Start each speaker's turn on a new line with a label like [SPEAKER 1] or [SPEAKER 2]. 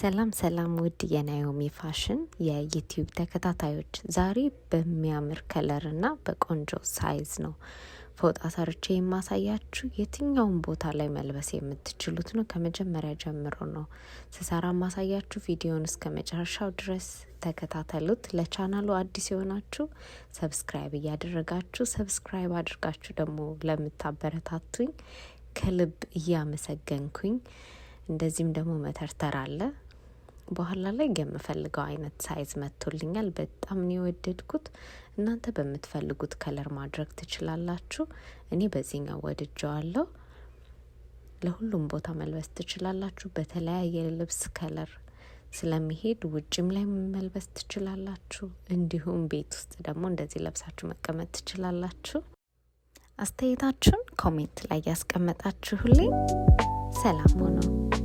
[SPEAKER 1] ሰላም ሰላም ውድ የናዮሚ ፋሽን የዩቲዩብ ተከታታዮች ዛሬ በሚያምር ከለር እና በቆንጆ ሳይዝ ነው ፎጣ ሰርቼ የማሳያችሁ። የትኛውን ቦታ ላይ መልበስ የምትችሉት ነው። ከመጀመሪያ ጀምሮ ነው ስሰራ ማሳያችሁ። ቪዲዮውን እስከ መጨረሻው ድረስ ተከታተሉት። ለቻናሉ አዲስ የሆናችሁ ሰብስክራይብ እያደረጋችሁ ሰብስክራይብ አድርጋችሁ ደግሞ ለምታበረታቱኝ ከልብ እያመሰገንኩኝ እንደዚህም ደግሞ መተርተር አለ። በኋላ ላይ የምፈልገው አይነት ሳይዝ መጥቶልኛል። በጣም ነው የወደድኩት። እናንተ በምትፈልጉት ከለር ማድረግ ትችላላችሁ። እኔ በዚህኛው ወድጄዋለሁ። ለሁሉም ቦታ መልበስ ትችላላችሁ። በተለያየ ልብስ ከለር ስለሚሄድ ውጭም ላይ መልበስ ትችላላችሁ። እንዲሁም ቤት ውስጥ ደግሞ እንደዚህ ለብሳችሁ መቀመጥ ትችላላችሁ። አስተያየታችሁን ኮሜንት ላይ ያስቀመጣችሁልኝ። ሰላም ሁኑ።